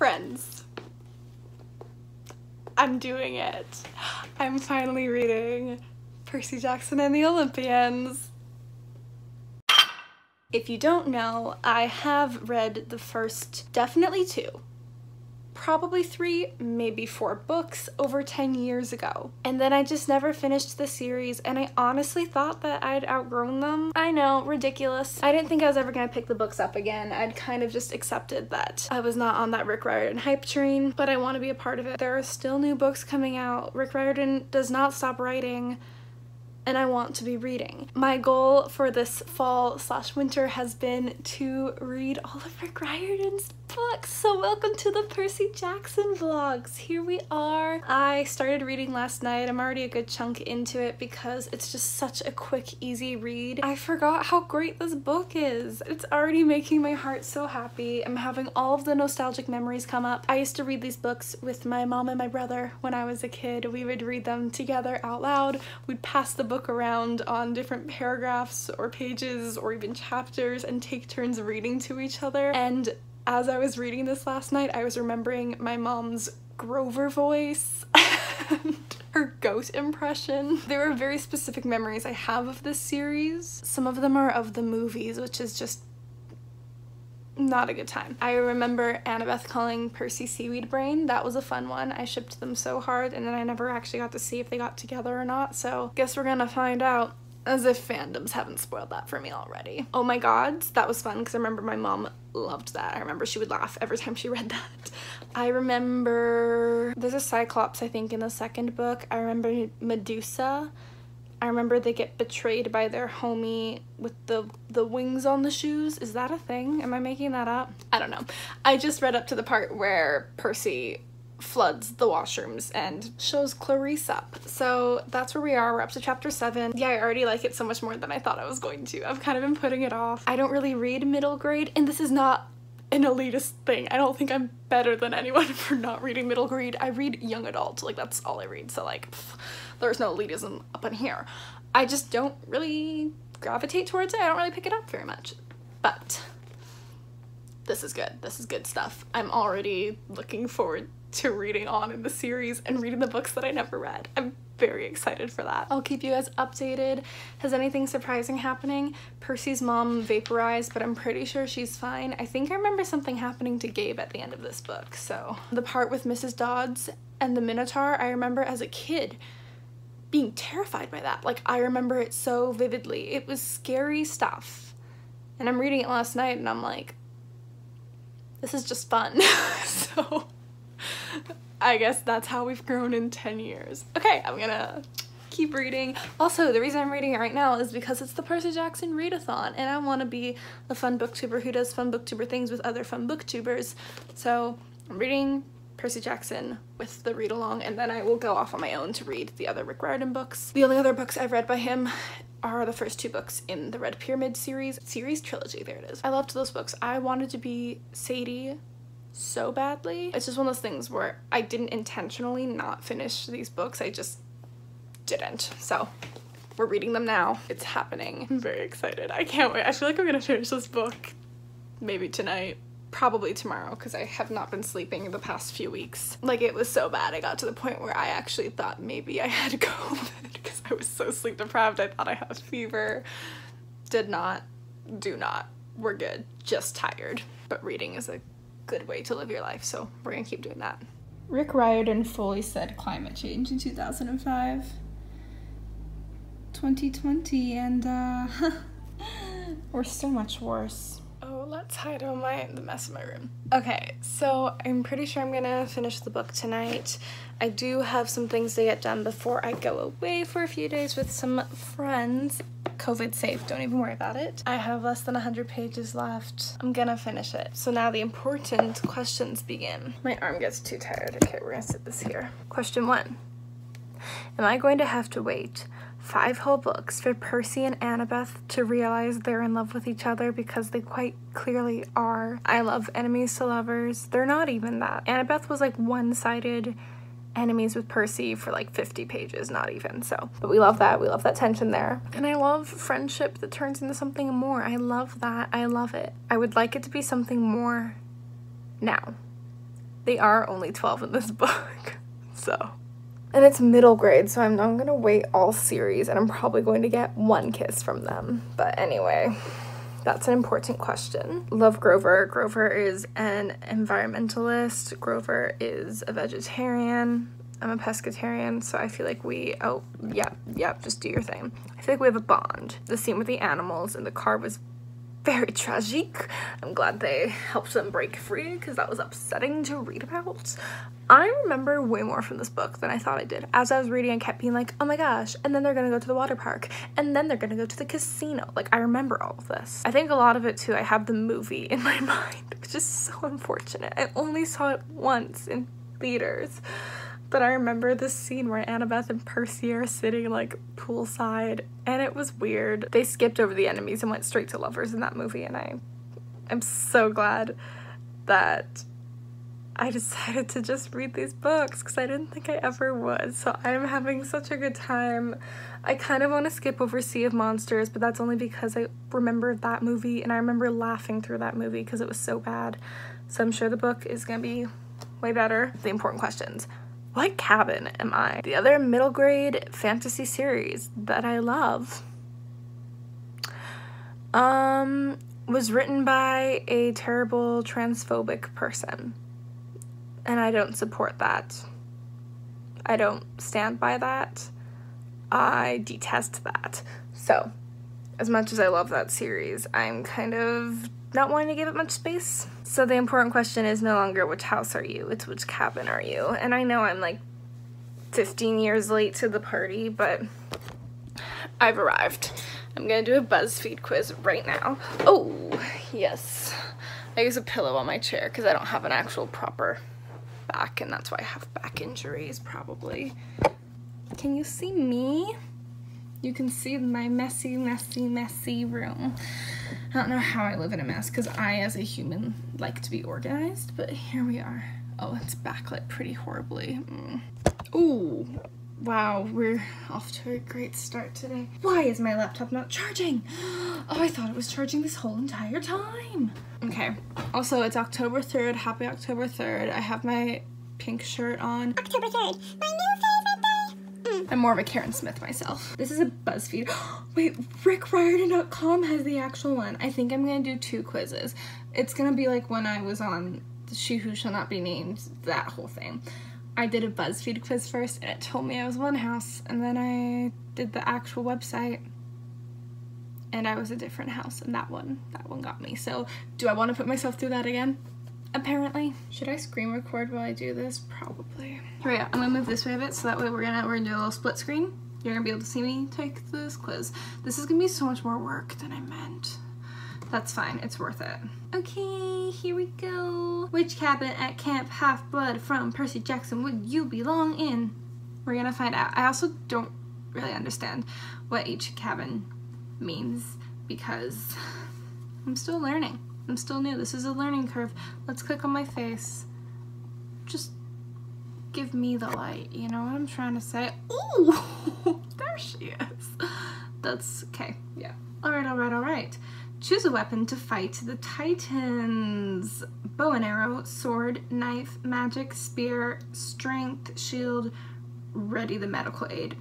Friends, I'm doing it. I'm finally reading Percy Jackson and the Olympians. If you don't know, I have read the first, definitely 2, probably 3, maybe 4 books over 10 years ago. And then I just never finished the series, and I honestly thought that I'd outgrown them. I know, ridiculous. I didn't think I was ever gonna pick the books up again. I'd kind of just accepted that I was not on that Rick Riordan hype train, but I want to be a part of it. There are still new books coming out. Rick Riordan does not stop writing, and I want to be reading. My goal for this fall/winter has been to read all of Rick Riordan's books. So welcome to the Percy Jackson vlogs. Here we are. I started reading last night. I'm already a good chunk into it because it's just such a quick, easy read. I forgot how great this book is. It's already making my heart so happy. I'm having all of the nostalgic memories come up. I used to read these books with my mom and my brother when I was a kid. We would read them together out loud. We'd pass the book around on different paragraphs or pages or even chapters and take turns reading to each other. And as I was reading this last night, I was remembering my mom's Grover voice and her goat impression. There are very specific memories I have of this series. Some of them are of the movies, which is just not a good time. I remember Annabeth calling Percy Seaweed Brain. That was a fun one. I shipped them so hard, and then I never actually got to see if they got together or not, so guess we're gonna find out. As if fandoms haven't spoiled that for me already. Oh my god, that was fun because I remember my mom loved that. I remember she would laugh every time she read that. I remember there's a Cyclops, I think, in the second book. I remember Medusa. I remember they get betrayed by their homie with the wings on the shoes. Is that a thing? Am I making that up? I don't know. I just read up to the part where Percy floods the washrooms and shows Clarice up. So that's where we are. We're up to chapter 7. Yeah, I already like it so much more than I thought I was going to. I've kind of been putting it off. I don't really read middle grade, and this is not an elitist thing. I don't think I'm better than anyone for not reading middle grade. I read young adult, like that's all I read, so like there's no elitism up in here. I just don't really gravitate towards it. I don't really pick it up very much, but this is good. This is good stuff. I'm already looking forward to reading on in the series and reading the books that I never read. I'm very excited for that. I'll keep you guys updated. Has anything surprising happening? Percy's mom vaporized, but I'm pretty sure she's fine. I think I remember something happening to Gabe at the end of this book, so. The part with Mrs. Dodds and the Minotaur, I remember as a kid being terrified by that. Like, I remember it so vividly. It was scary stuff. And I'm reading it last night and I'm like, this is just fun. So I guess that's how we've grown in 10 years. Okay, I'm gonna keep reading. Also, the reason I'm reading it right now is because it's the Percy Jackson readathon, and I want to be a fun booktuber who does fun booktuber things with other fun booktubers. So I'm reading Percy Jackson with the read along, and then I will go off on my own to read the other Rick Riordan books. The only other books I've read by him are the first 2 books in the Red Pyramid series trilogy. There it is. I loved those books. I wanted to be Sadie so badly. It's just one of those things where I didn't intentionally not finish these books. I just didn't. So we're reading them now. It's happening. I'm very excited. I can't wait. I feel like I'm gonna finish this book maybe tonight, probably tomorrow, because I have not been sleeping the past few weeks. Like, it was so bad. I got to the point where I actually thought maybe I had COVID because I was so sleep deprived. I thought I had a fever. Did not. Do not. We're good. Just tired. But reading is a good way to live your life, so we're gonna keep doing that. Rick Riordan fully said climate change in 2005. 2020, and we're so much worse. Oh, let's hide on the mess in my room. Okay, so I'm pretty sure I'm gonna finish the book tonight. I do have some things to get done before I go away for a few days with some friends. COVID safe, don't even worry about it. I have less than 100 pages left. I'm gonna finish it. So now the important questions begin. My arm gets too tired. Okay, we're gonna sit this here. Question 1. Am I going to have to wait 5 whole books for Percy and Annabeth to realize they're in love with each other, because they quite clearly are? I love enemies to lovers. They're not even that. Annabeth was like one-sided enemies with Percy for like 50 pages, not even. So, but we love that. We love that tension there. And I love friendship that turns into something more. I love that. I love it. I would like it to be something more now. They are only 12 in this book, so. And it's middle grade, so I'm not gonna wait all series, and I'm probably going to get one kiss from them. But anyway, that's an important question. Love Grover. Grover is an environmentalist. Grover is a vegetarian. I'm a pescatarian, so I feel like we, oh, yep, just do your thing. I feel like we have a bond. The scene with the animals in the car was very tragic. I'm glad they helped them break free because that was upsetting to read about. I remember way more from this book than I thought I did. As I was reading, I kept being like, oh my gosh, and then they're gonna go to the water park, and then they're gonna go to the casino. Like, I remember all of this. I think a lot of it too, I have the movie in my mind, which is so unfortunate. I only saw it once in theaters. But I remember this scene where Annabeth and Percy are sitting like poolside, and it was weird. They skipped over the enemies and went straight to lovers in that movie, and I'm so glad that I decided to just read these books because I didn't think I ever would. So I'm having such a good time. I kind of want to skip over Sea of Monsters, but that's only because I remember that movie, and I remember laughing through that movie because it was so bad. So I'm sure the book is gonna be way better. The important questions. What cabin am I? The other middle grade fantasy series that I love was written by a terrible transphobic person, and I don't support that. I don't stand by that. I detest that. So, as much as I love that series, I'm kind of not wanting to give it much space. So the important question is no longer which house are you, it's which cabin are you. And I know I'm like 15 years late to the party, but I've arrived. I'm gonna do a BuzzFeed quiz right now. Oh, yes. I use a pillow on my chair because I don't have an actual proper back, and that's why I have back injuries, probably. Can you see me? You can see my messy, messy, messy room. I don't know how I live in a mess because I, as a human, like to be organized, but here we are. Oh, it's backlit pretty horribly. Ooh, wow, we're off to a great start today. Why is my laptop not charging? Oh, I thought it was charging this whole entire time. Okay, also it's October 3rd. Happy October 3rd. I have my pink shirt on. October 3rd, my new favorite day. I'm more of a Karen Smith myself. This is a BuzzFeed. Wait, Riordan.com has the actual one. I think I'm gonna do 2 quizzes. It's gonna be like when I was on She Who Shall Not Be Named, that whole thing. I did a BuzzFeed quiz first, and it told me I was one house, and then I did the actual website, and I was a different house, and that one got me. So, do I want to put myself through that again? Apparently. Should I screen record while I do this? Probably. Here we go. I'm gonna move this way a bit so that way we're gonna do a little split screen. You're gonna be able to see me take this quiz. This is gonna be so much more work than I meant. That's fine, it's worth it. Okay, here we go. Which cabin at Camp Half-Blood from Percy Jackson would you belong in? We're gonna find out. I also don't really understand what each cabin means because I'm still learning. I'm still new. This is a learning curve. Let's click on my face. Just give me the light, you know what I'm trying to say? Ooh, there she is. That's okay, yeah. All right. Choose a weapon to fight the Titans. Bow and arrow, sword, knife, magic, spear, strength, shield, ready the medical aid.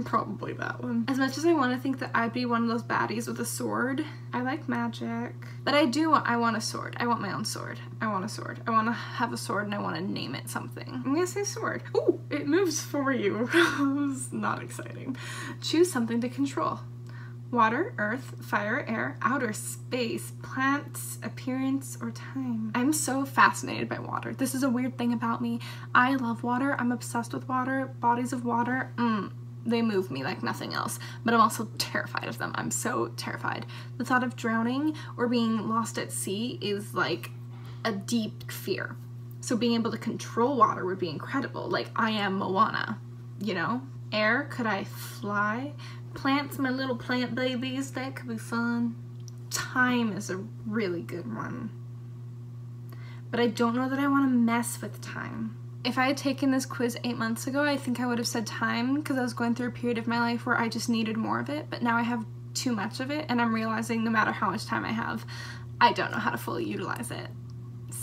Probably that one. As much as I want to think that I'd be one of those baddies with a sword, I like magic. But I want a sword. I want my own sword. I want a sword. I want to have a sword and I want to name it something. I'm gonna say sword. Ooh, it moves for you. It's not exciting. Choose something to control. Water, earth, fire, air, outer space, plants, appearance, or time. I'm so fascinated by water. This is a weird thing about me. I love water. I'm obsessed with water. Bodies of water, they move me like nothing else. But I'm also terrified of them. I'm so terrified. The thought of drowning or being lost at sea is like a deep fear. So being able to control water would be incredible. Like I am Moana, you know? Air, could I fly? Plants, my little plant babies, that could be fun. Time is a really good one. But I don't know that I want to mess with time. If I had taken this quiz 8 months ago, I think I would have said time because I was going through a period of my life where I just needed more of it, but now I have too much of it and I'm realizing no matter how much time I have, I don't know how to fully utilize it.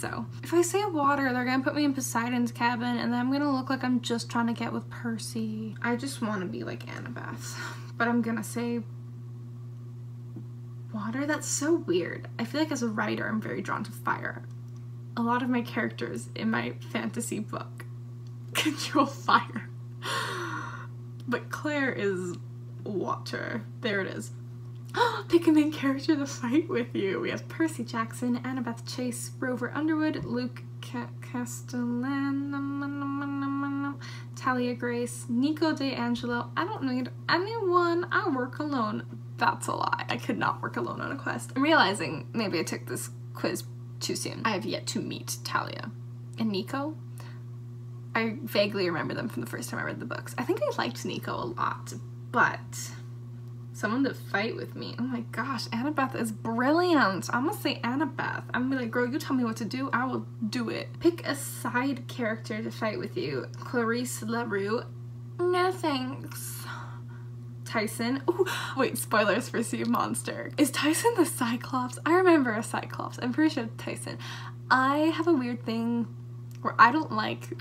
So if I say water, they're gonna put me in Poseidon's cabin and then I'm gonna look like I'm just trying to get with Percy. I just want to be like Annabeth, but I'm gonna say water. That's so weird. I feel like as a writer, I'm very drawn to fire. A lot of my characters in my fantasy book control fire. But Claire is water. There it is. Pick a main character to fight with you. We have Percy Jackson, Annabeth Chase, Rover Underwood, Luke Castellan, Talia Grace, Nico D'Angelo. I don't need anyone. I work alone. That's a lie. I could not work alone on a quest. I'm realizing maybe I took this quiz too soon. I have yet to meet Talia and Nico. I vaguely remember them from the first time I read the books. I think I liked Nico a lot, but someone to fight with me. Oh my gosh, Annabeth is brilliant. I'm gonna say Annabeth. I'm gonna be like, girl, you tell me what to do, I will do it. Pick a side character to fight with you. Clarice LaRue. No thanks. Tyson. Ooh, wait, spoilers for Sea of Monster. Is Tyson the Cyclops? I remember a Cyclops. I'm pretty sure it's Tyson. I have a weird thing where I don't like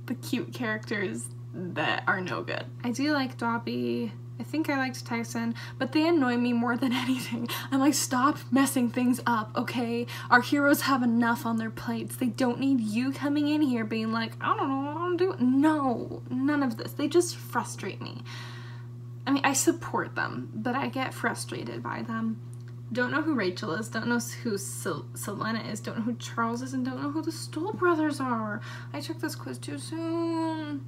the cute characters that are no good. I do like Dobby. I think I liked Tyson, but they annoy me more than anything. I'm like, stop messing things up, okay? Our heroes have enough on their plates. They don't need you coming in here being like, I don't know what I'm doing. No, none of this. They just frustrate me. I mean, I support them, but I get frustrated by them. Don't know who Rachel is, don't know who Selena is, don't know who Charles is, and don't know who the Stoll brothers are. I took this quiz too soon.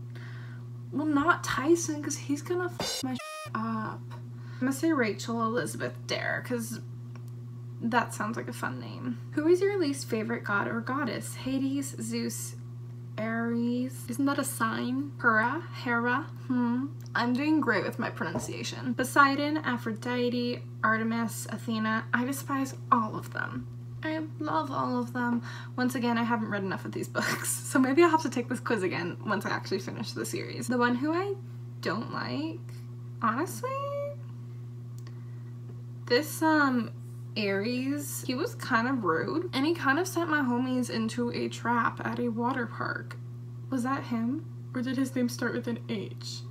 Well, not Tyson, because he's gonna f my up. I'm gonna say Rachel Elizabeth Dare, because that sounds like a fun name. Who is your least favorite god or goddess? Hades, Zeus, Ares. Isn't that a sign? Hera? I'm doing great with my pronunciation. Poseidon, Aphrodite, Artemis, Athena. I despise all of them. I love all of them. Once again, I haven't read enough of these books, so maybe I'll have to take this quiz again once I actually finish the series. The one who I don't like, honestly, this Ares, he was kind of rude, and he kind of sent my homies into a trap at a water park. Was that him? Or did his name start with an H?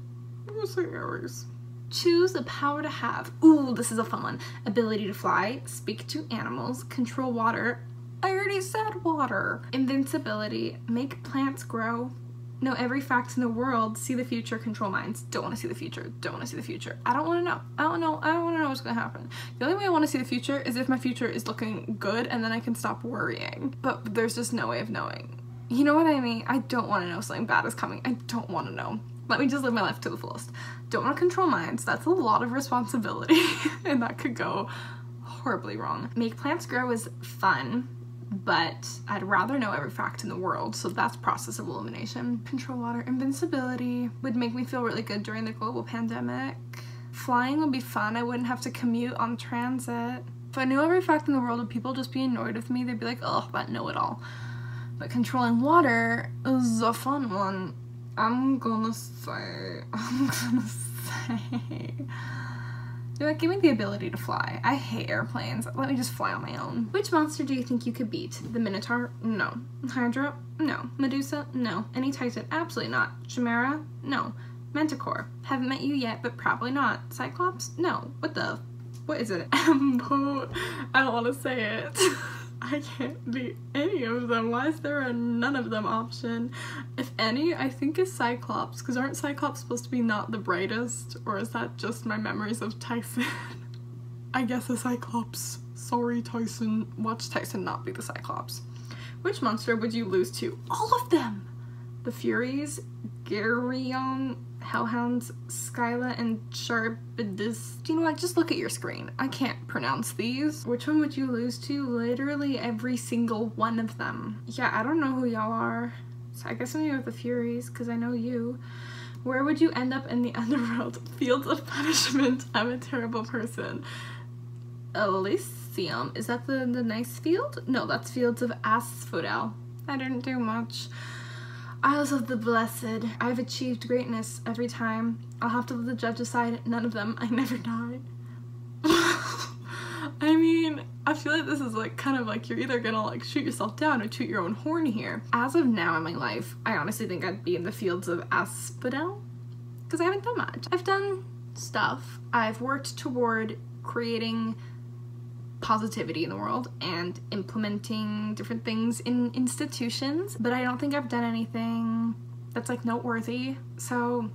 I'm gonna say Ares. Choose a power to have. Ooh, this is a fun one. Ability to fly, speak to animals, control water. I already said water. Invincibility, make plants grow, know every fact in the world, see the future, control minds. Don't want to see the future. Don't want to see the future. I don't want to know. I don't want to know what's going to happen. The only way I want to see the future is if my future is looking good and then I can stop worrying. But there's just no way of knowing. You know what I mean? I don't want to know something bad is coming. I don't want to know. Let me just live my life to the fullest. Don't want to control minds. That's a lot of responsibility and that could go horribly wrong. Make plants grow is fun, but I'd rather know every fact in the world, so that's process of elimination. Control water. Invincibility would make me feel really good during the global pandemic. Flying would be fun. I wouldn't have to commute on transit. If I knew every fact in the world, would people just be annoyed with me? They'd be like, oh, that know-it-all. But controlling water is a fun one. I'm gonna say, give me the ability to fly. I hate airplanes. Let me just fly on my own. Which monster do you think you could beat? The Minotaur? No. Hydra? No. Medusa? No. Any Titan? Absolutely not. Chimera? No. Manticore? Haven't met you yet, but probably not. Cyclops? No. What is it? Ambo? I don't want to say it. I can't beat any of them. Why is there a none of them option? If any, I think is Cyclops, because aren't Cyclops supposed to be not the brightest? Or is that just my memories of Tyson? I guess a Cyclops. Sorry, Tyson. Watch Tyson not be the Cyclops. Which monster would you lose to? All of them! The Furies, Geryon, Hellhounds, Skyla, and Sharpidus. Do you know what? Just look at your screen. I can't pronounce these. Which one would you lose to? Literally every single one of them. Yeah, I don't know who y'all are. So I guess I'm gonna go with the Furies, because I know you. Where would you end up in the underworld? Fields of Punishment. I'm a terrible person. Elysium. Is that the nice field? No, that's Fields of Asphodel. I didn't do much. Isles of the Blessed. I've achieved greatness every time. I'll have to let the judge decide. None of them. I never die. I mean, I feel like this is like kind of like you're either gonna like shoot yourself down or toot your own horn here. As of now in my life, I honestly think I'd be in the fields of asphodel because I haven't done much. I've done stuff. I've worked toward creating positivity in the world and implementing different things in institutions, but I don't think I've done anything that's like noteworthy. So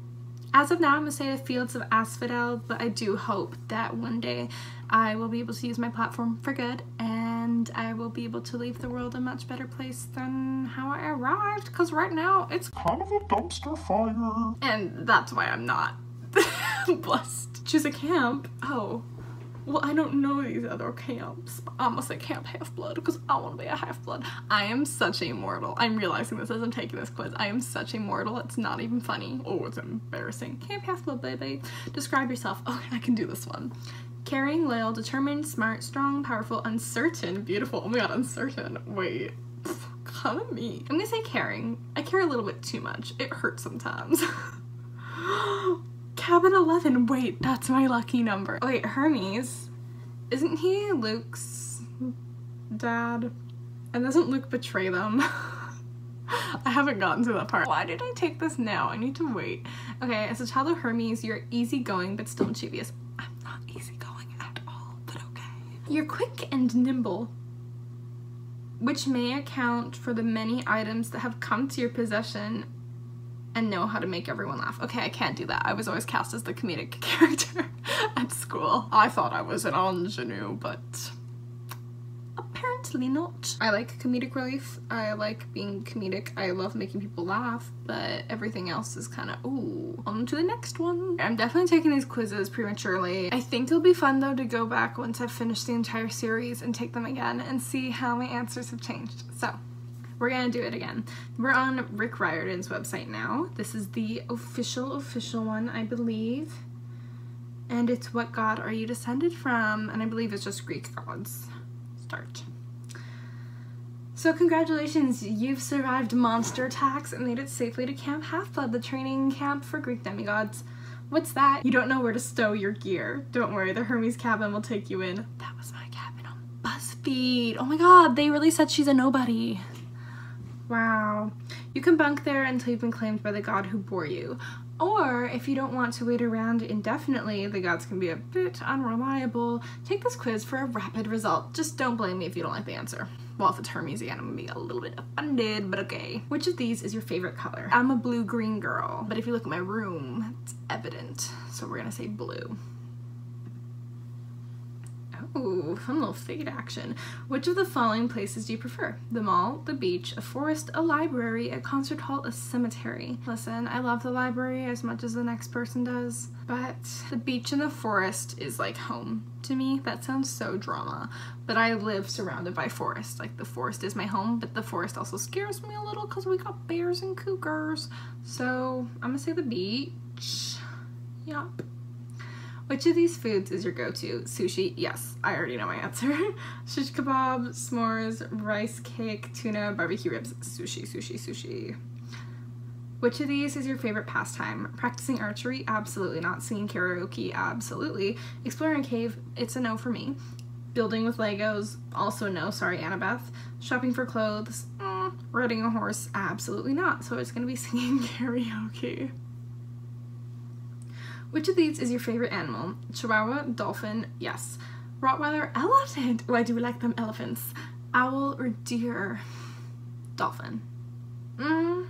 as of now, I'm gonna say the fields of asphodel, but I do hope that one day I will be able to use my platform for good and I will be able to leave the world a much better place than how I arrived, because right now it's kind of a dumpster fire. And that's why I'm not blessed. Choose a camp. Oh. Well, I don't know these other camps, but I'm gonna say Camp Half-Blood because I want to be a half-blood. I am such a mortal. I'm realizing this as I'm taking this quiz. I am such a mortal. It's not even funny. Oh, it's embarrassing. Camp Half-Blood, baby. Describe yourself. Oh, I can do this one. Caring, loyal, determined, smart, strong, powerful, uncertain, beautiful. Oh my god, uncertain. Wait. Come at me. I'm gonna say caring. I care a little bit too much. It hurts sometimes. Cabin 11. Wait, that's my lucky number. Wait, Hermes. Isn't he Luke's dad? And doesn't Luke betray them? I haven't gotten to that part. Why did I take this now? I need to wait. Okay, as a child of Hermes, you're easygoing but still mischievous. I'm not easygoing at all, but okay. You're quick and nimble, which may account for the many items that have come to your possession and know how to make everyone laugh. Okay, I can't do that. I was always cast as the comedic character at school. I thought I was an ingenue, but apparently not. I like comedic relief. I like being comedic. I love making people laugh, but everything else is kind of, ooh, on to the next one. I'm definitely taking these quizzes prematurely. I think it'll be fun though to go back once I've finished the entire series and take them again and see how my answers have changed. So we're gonna do it again. We're on Rick Riordan's website now. This is the official one, I believe. And it's what god are you descended from? And I believe it's just Greek gods. Start. So congratulations, you've survived monster attacks and made it safely to Camp Half-Blood, the training camp for Greek demigods. What's that? You don't know where to stow your gear. Don't worry, the Hermes cabin will take you in. That was my cabin on BuzzFeed. Oh my god, they really said she's a nobody. Wow. You can bunk there until you've been claimed by the god who bore you. Or, if you don't want to wait around indefinitely, the gods can be a bit unreliable, take this quiz for a rapid result. Just don't blame me if you don't like the answer. Well, if it's Hermes again, I'm gonna be a little bit offended, but okay. Which of these is your favorite color? I'm a blue-green girl, but if you look at my room, it's evident. So we're gonna say blue. Ooh, fun little fade action. Which of the following places do you prefer? The mall, the beach, a forest, a library, a concert hall, a cemetery. Listen, I love the library as much as the next person does, but the beach and the forest is like home to me. That sounds so drama, but I live surrounded by forest. Like the forest is my home, but the forest also scares me a little because we got bears and cougars. So I'm gonna say the beach. Yup. Which of these foods is your go-to? Sushi? Yes, I already know my answer. Shish kebab, s'mores, rice cake, tuna, barbecue ribs. Sushi, sushi, sushi. Which of these is your favorite pastime? Practicing archery? Absolutely not. Singing karaoke? Absolutely. Exploring a cave? It's a no for me. Building with Legos? Also no, sorry Annabeth. Shopping for clothes? Riding a horse? Absolutely not. So it's gonna be singing karaoke. Which of these is your favorite animal? Chihuahua, dolphin, yes. Rottweiler, elephant. Oh, I do like them elephants. Owl or deer? Dolphin. I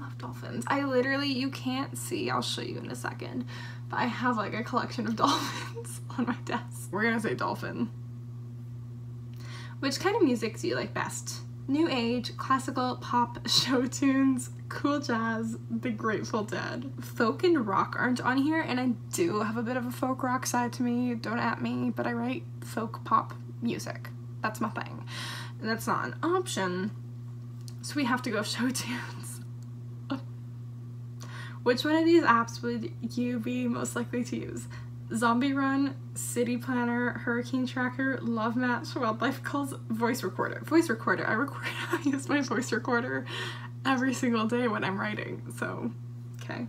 love dolphins. I literally, you can't see, I'll show you in a second, but I have like a collection of dolphins on my desk. We're gonna say dolphin. Which kind of music do you like best? New age, classical, pop, show tunes, cool jazz, the Grateful Dead. Folk and rock aren't on here, and I do have a bit of a folk rock side to me, don't at me, but I write folk pop music. That's my thing. And that's not an option, so we have to go show tunes. Which one of these apps would you be most likely to use? Zombie Run, City Planner, Hurricane Tracker, Love Match, Wildlife Calls, Voice Recorder. Voice Recorder. I use my voice recorder every single day when I'm writing, so, okay.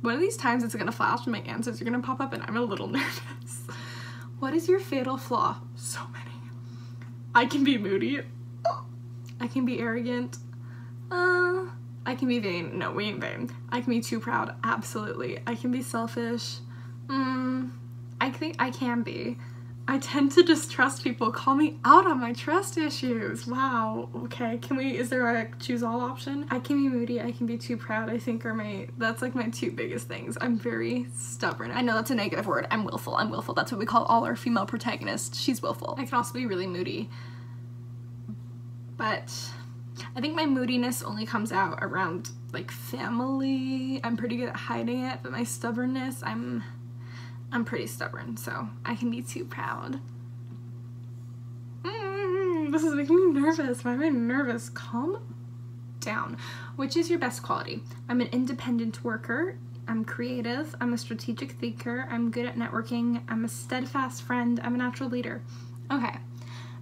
One of these times it's gonna flash and my answers are gonna pop up and I'm a little nervous. What is your fatal flaw? So many. I can be moody. I can be arrogant. I can be vain. No, we ain't vain. I can be too proud. Absolutely. I can be selfish. I think I can be. I tend to distrust people. Call me out on my trust issues. Wow. Okay. Is there a choose all option? I can be moody. I can be too proud. I think that's like my two biggest things. I'm very stubborn. I know that's a negative word. I'm willful. I'm willful. That's what we call all our female protagonists. She's willful. I can also be really moody. But I think my moodiness only comes out around like family. I'm pretty good at hiding it, but my stubbornness, I'm pretty stubborn, so I can be too proud. This is making me nervous. Why am I nervous? Calm down. Which is your best quality? I'm an independent worker. I'm creative. I'm a strategic thinker. I'm good at networking. I'm a steadfast friend. I'm a natural leader. Okay.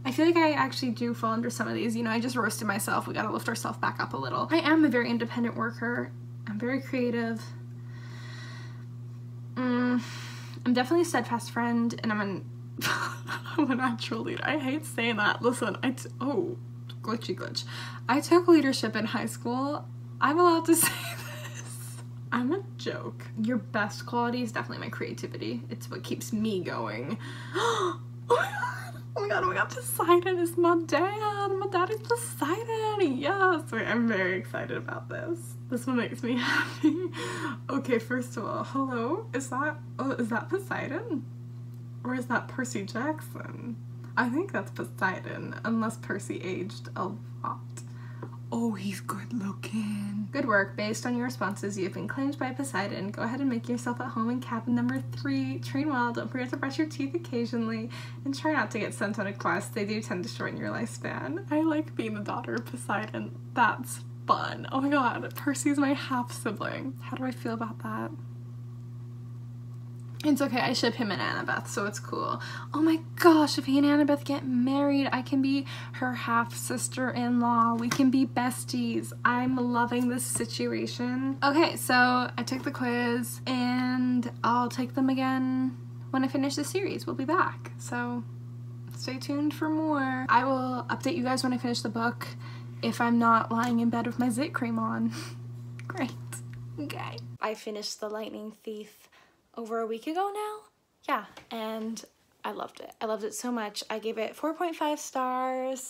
I feel like I actually do fall under some of these. You know, I just roasted myself. We gotta lift ourselves back up a little. I am a very independent worker. I'm very creative. I'm definitely a steadfast friend, and I'm a natural leader. I hate saying that. Listen, oh, glitch. I took leadership in high school. I'm allowed to say this. I'm a joke. Your best quality is definitely my creativity. It's what keeps me going. Oh my god, Poseidon is my dad. My dad is Poseidon. Yes. Wait, I'm very excited about this. This one makes me happy. Okay, first of all, hello? Is that Poseidon? Or is that Percy Jackson? I think that's Poseidon, unless Percy aged a lot. Oh, he's good looking. Good work. Based on your responses, you have been claimed by Poseidon. Go ahead and make yourself at home in cabin number 3. Train well, don't forget to brush your teeth occasionally, and try not to get sent on a quest. They do tend to shorten your lifespan. I like being the daughter of Poseidon. That's fun. Oh my god, Percy's my half-sibling. How do I feel about that? It's okay, I ship him and Annabeth, so it's cool. Oh my gosh, if he and Annabeth get married, I can be her half-sister-in-law. We can be besties. I'm loving this situation. Okay, so I took the quiz, and I'll take them again when I finish the series. We'll be back, so stay tuned for more. I will update you guys when I finish the book if I'm not lying in bed with my zit cream on. Great. Okay. I finished The Lightning Thief over a week ago now. Yeah, and I loved it. I loved it so much. I gave it 4.5 stars.